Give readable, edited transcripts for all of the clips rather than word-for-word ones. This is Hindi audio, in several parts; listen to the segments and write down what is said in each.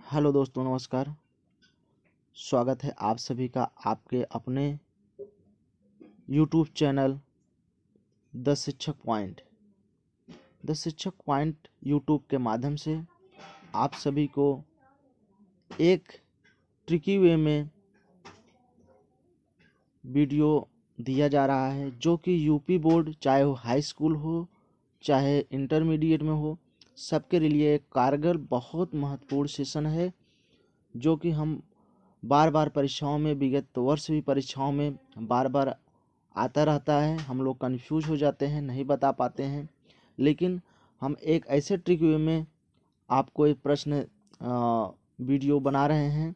हेलो दोस्तों, नमस्कार। स्वागत है आप सभी का आपके अपने यूट्यूब चैनल द शिक्षक पॉइंट। द शिक्षक पॉइंट यूट्यूब के माध्यम से आप सभी को एक ट्रिकी वे में वीडियो दिया जा रहा है, जो कि यूपी बोर्ड, चाहे वो हाई स्कूल हो चाहे इंटरमीडिएट में हो, सबके लिए एक कारगर बहुत महत्वपूर्ण सेशन है, जो कि हम बार बार परीक्षाओं में, विगत वर्ष भी परीक्षाओं में बार बार आता रहता है। हम लोग कंफ्यूज हो जाते हैं, नहीं बता पाते हैं, लेकिन हम एक ऐसे ट्रिक वे में आपको एक प्रश्न वीडियो बना रहे हैं,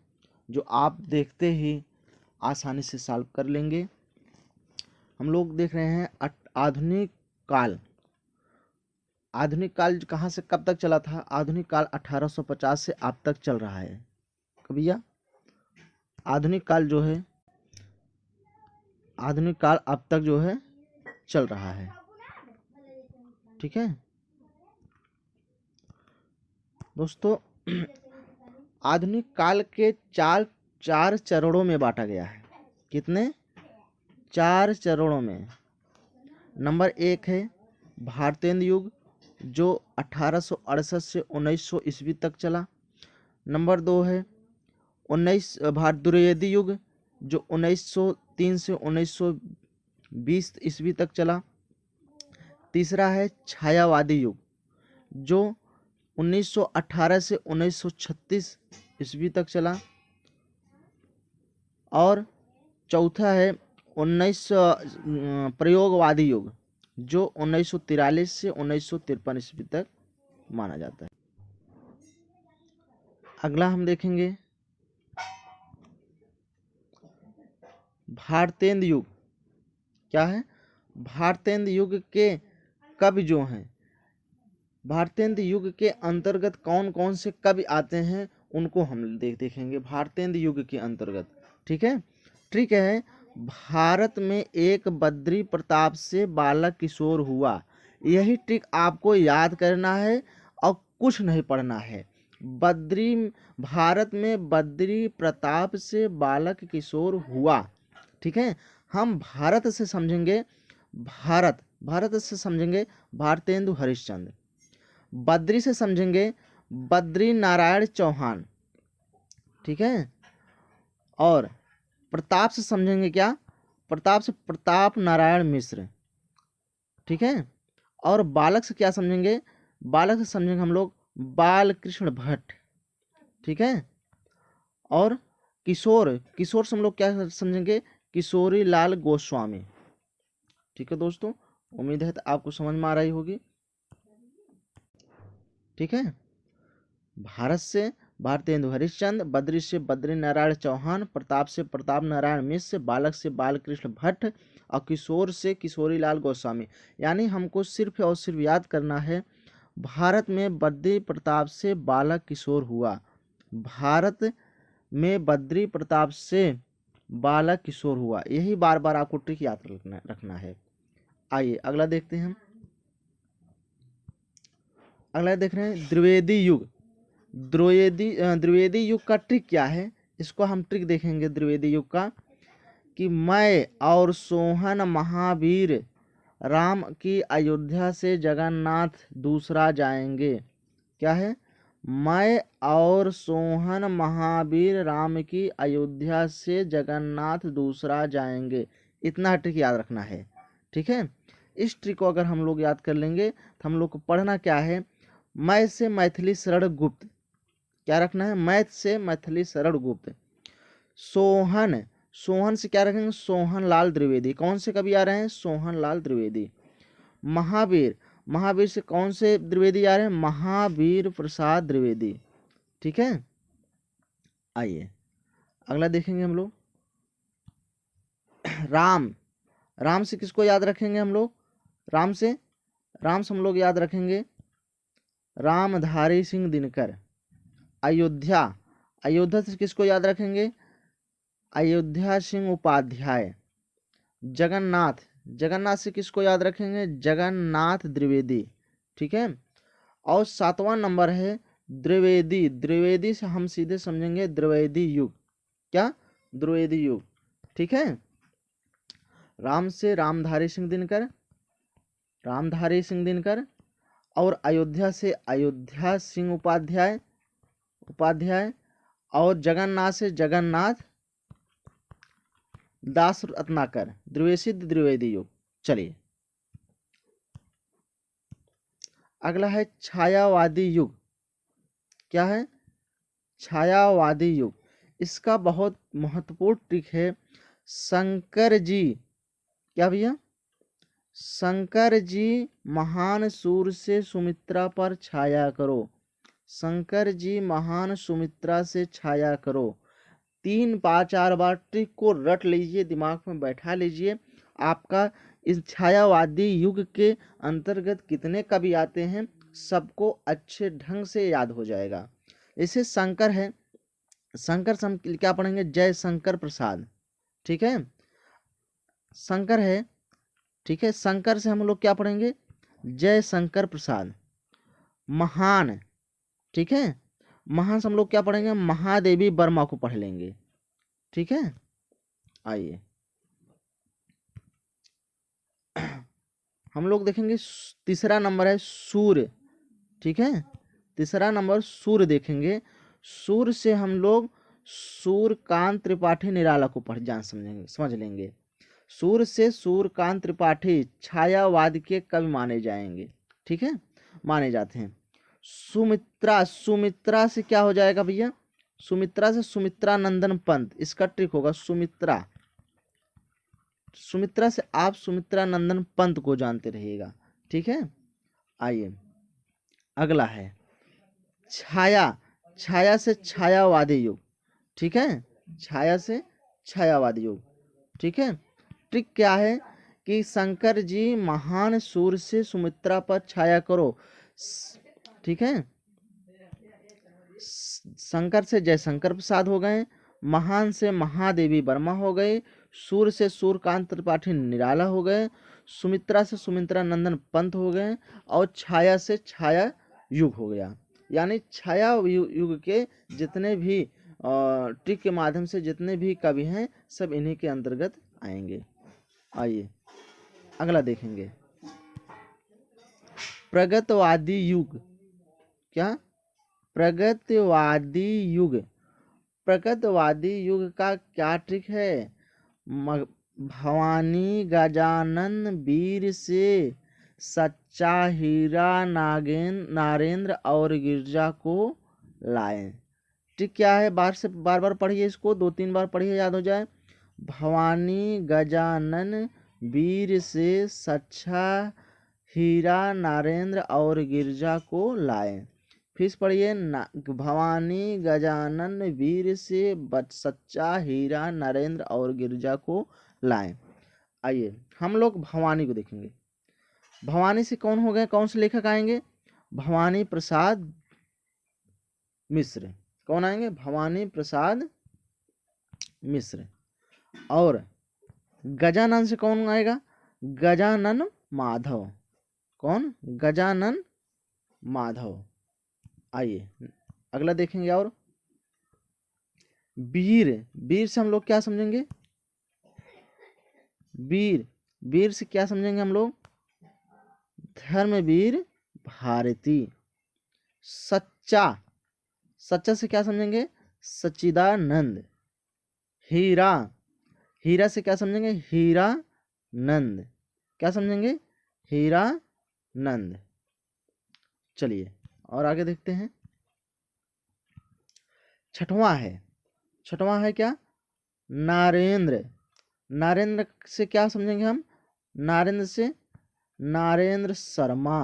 जो आप देखते ही आसानी से सॉल्व कर लेंगे। हम लोग देख रहे हैं आधुनिक काल। आधुनिक काल कहाँ से कब तक चला था? आधुनिक काल 1850 से अब तक चल रहा है। कबिया आधुनिक काल जो है, आधुनिक काल अब तक जो है चल रहा है। ठीक है दोस्तों, आधुनिक काल के चार चरणों में बांटा गया है। कितने? 4 चरणों में। नंबर 1 है भारतेंदु युग, जो 1868 से 1900 ईस्वी तक चला। नंबर 2 है द्विवेदी युग, जो 1903 से 1920 ईस्वी तक चला। तीसरा है छायावादी युग, जो 1918 से 1936 ईस्वी तक चला। और चौथा है प्रयोगवादी युग, जो 1943 से 1953 ईस्वी तक माना जाता है। अगला हम देखेंगे भारतेंदु युग। क्या है? भारतेंदु युग के कवि जो हैं, भारतेंदु युग के अंतर्गत कौन कौन से कवि आते हैं, उनको हम देखेंगे भारतेंदु युग के अंतर्गत। ठीक है, ट्रिक है, भारत में एक बद्री प्रताप से बालक किशोर हुआ। यही ट्रिक आपको याद करना है और कुछ नहीं पढ़ना है। भारत में बद्री प्रताप से बालक किशोर हुआ। ठीक है, हम भारत से समझेंगे, भारत से समझेंगे भारतेंदु हरिश्चंद्र। बद्री से समझेंगे बद्री नारायण चौहान। ठीक है, और प्रताप से समझेंगे क्या? प्रताप से प्रताप नारायण मिश्र। ठीक है, और बालक से क्या समझेंगे? बालक से समझेंगे हम लोग बाल कृष्ण भट्ट। ठीक है, और किशोर से हम लोग क्या समझेंगे? किशोरी लाल गोस्वामी। ठीक है दोस्तों, उम्मीद है तो आपको समझ में आ रही होगी। ठीक है, भारत से भारतेंदु हरिश्चंद्र, बद्री से बद्री नारायण चौहान, प्रताप से प्रताप नारायण मिश्र, बालक से बालकृष्ण भट्ट और किशोर से किशोरी लाल गोस्वामी। यानी हमको सिर्फ और सिर्फ याद करना है, भारत में बद्री प्रताप से बालक किशोर हुआ। भारत में बद्री प्रताप से बालक किशोर हुआ। यही बार बार आपको ट्रिक याद रखना है। आइए अगला देखते हैं हम। अगला देख रहे हैं द्विवेदी युग। द्विवेदी युग का ट्रिक क्या है, इसको हम ट्रिक देखेंगे द्विवेदी युग का, कि मैं और सोहन महावीर राम की अयोध्या से जगन्नाथ दूसरा जाएंगे। क्या है? मैं और सोहन महावीर राम की अयोध्या से जगन्नाथ दूसरा जाएंगे। इतना ट्रिक याद रखना है। ठीक है, इस ट्रिक को अगर हम लोग याद कर लेंगे तो हम लोग को पढ़ना क्या है? मैं से मैथिली शरण गुप्त। क्या रखना है? मैथ से मैथिली शरण गुप्त। सोहन से क्या रखेंगे? सोहन लाल द्विवेदी। कौन से कवि आ रहे हैं? सोहन लाल द्विवेदी। महावीर से कौन से द्विवेदी आ रहे हैं? महावीर प्रसाद द्विवेदी। ठीक है, आइए अगला देखेंगे हम लोग। राम से किसको याद रखेंगे हम लोग? राम से हम लोग याद रखेंगे रामधारी सिंह दिनकर। अयोध्या से किसको याद रखेंगे? अयोध्या सिंह उपाध्याय। जगन्नाथ से किसको याद रखेंगे? जगन्नाथ द्विवेदी। ठीक है, और 7वां नंबर है द्विवेदी, द्विवेदी से हम सीधे समझेंगे द्विवेदी युग। क्या? द्विवेदी युग। ठीक है। राम से रामधारी सिंह दिनकर, रामधारी सिंह दिनकर, और अयोध्या से अयोध्या सिंह उपाध्याय, उपाध्याय, और जगन्नाथ से जगन्नाथ दास रत्नाकर। द्विवेदी युग। चलिए अगला है छायावादी युग। क्या है? छायावादी युग। इसका बहुत महत्वपूर्ण ट्रिक है। शंकर जी, क्या भैया? शंकर जी महान सूर से सुमित्रा पर छाया करो। शंकर जी महान सुमित्रा से छाया करो। 3 बार 4 बार ट्रिक को रट लीजिए, दिमाग में बैठा लीजिए। आपका इस छायावादी युग के अंतर्गत कितने कवि आते हैं सबको अच्छे ढंग से याद हो जाएगा। जैसे शंकर है, शंकर से हम क्या पढ़ेंगे? जय शंकर प्रसाद। ठीक है, शंकर है। ठीक है, शंकर से हम लोग क्या पढ़ेंगे? जय शंकर प्रसाद। महान, ठीक है, महान से हम लोग क्या पढ़ेंगे? महादेवी वर्मा को पढ़ लेंगे। ठीक है, आइए हम लोग देखेंगे तीसरा नंबर है सूर्य। ठीक है, तीसरा नंबर सूर्य देखेंगे। सूर्य से हम लोग सूर्यकांत त्रिपाठी निराला को पढ़ जान समझेंगे, समझ लेंगे। सूर्य से सूर्यकांत त्रिपाठी छायावाद के कवि माने जाएंगे। ठीक है, माने जाते हैं। सुमित्रा, सुमित्रा से क्या हो जाएगा भैया? सुमित्रा से सुमित्रा नंदन पंत। इसका ट्रिक होगा सुमित्रा, सुमित्रा से आप सुमित्रा नंदन पंत को जानते रहिएगा। ठीक है, आइए अगला है छाया। छाया से छायावादी युग। ठीक है, छाया से छायावादी युग। ठीक है, ट्रिक क्या है कि शंकर जी महान सूर से सुमित्रा पर छाया करो। ठीक है, शंकर से जयशंकर प्रसाद हो गए, महान से महादेवी वर्मा हो गए, सूर से सूर्यकांत त्रिपाठी निराला हो गए, सुमित्रा से सुमित्रा नंदन पंत हो गए, और छाया से छाया युग हो गया। यानी छाया युग के जितने भी ट्रिक के माध्यम से जितने भी कवि हैं सब इन्हीं के अंतर्गत आएंगे। आइए अगला देखेंगे प्रगतवादी युग। क्या? प्रगतवादी युग। प्रगतवादी युग का क्या ट्रिक है? भवानी गजानन वीर से सच्चा हीरा नारेंद्र और गिरजा को लाए। ट्रिक क्या है? बार बार पढ़िए इसको, 2-3 बार पढ़िए, याद हो जाए। भवानी गजानन वीर से सच्चा हीरा नरेंद्र और गिरजा को लाए। फिर पढ़िए, भवानी गजानन वीर से सच्चा हीरा नरेंद्र और गिरजा को लाए। आइए हम लोग भवानी को देखेंगे। भवानी से कौन हो गए? कौन से लेखक आएंगे? भवानी प्रसाद मिश्र। कौन आएंगे? भवानी प्रसाद मिश्र। और गजानन से कौन आएगा? गजानन माधव। कौन? गजानन माधव। आइए अगला देखेंगे। और वीर, वीर से हम लोग क्या समझेंगे? वीर, वीर से क्या समझेंगे हम लोग? धर्मवीर भारती। सच्चा, सच्चा से क्या समझेंगे? सच्चिदानंद। हीरा, हीरा से क्या समझेंगे? हीरा नंद। क्या समझेंगे? हीरा नंद। चलिए और आगे देखते हैं। छठवां है, छठवां है क्या? नारेंद्र। नारेंद्र से क्या समझेंगे हम? नारेंद्र से नारेंद्र शर्मा।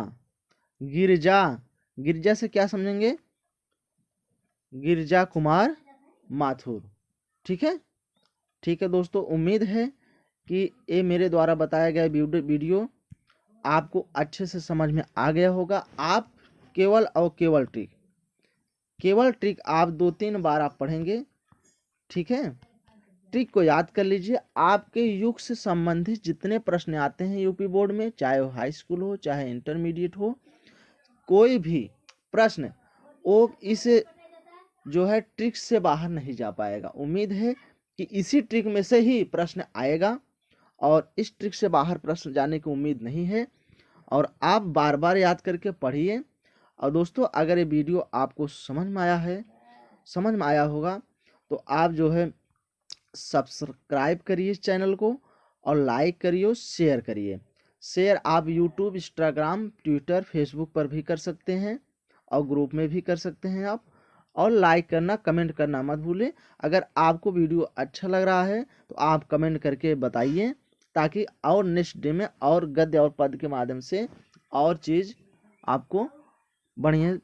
गिरजा, गिरजा से क्या समझेंगे? गिरजा कुमार माथुर। ठीक है, ठीक है दोस्तों, उम्मीद है कि ये मेरे द्वारा बताया गया वीडियो आपको अच्छे से समझ में आ गया होगा। आप केवल और केवल ट्रिक आप 2-3 बार आप पढ़ेंगे। ठीक है, ट्रिक को याद कर लीजिए। आपके युग से संबंधित जितने प्रश्न आते हैं यूपी बोर्ड में, चाहे वो हाई स्कूल हो चाहे इंटरमीडिएट हो, कोई भी प्रश्न वो इस जो है ट्रिक से बाहर नहीं जा पाएगा। उम्मीद है कि इसी ट्रिक में से ही प्रश्न आएगा और इस ट्रिक से बाहर प्रश्न जाने की उम्मीद नहीं है, और आप बार बार याद करके पढ़िए। और दोस्तों, अगर ये वीडियो आपको समझ में आया होगा तो आप जो है सब्सक्राइब करिए इस चैनल को, और लाइक करिए, शेयर करिए। शेयर आप यूट्यूब, इंस्टाग्राम, ट्विटर, फेसबुक पर भी कर सकते हैं और ग्रुप में भी कर सकते हैं आप। और लाइक करना, कमेंट करना मत भूलें। अगर आपको वीडियो अच्छा लग रहा है तो आप कमेंट करके बताइए, ताकि और नेक्स्ट डे में और गद्य और पद के माध्यम से और चीज़ आपको बढ़िया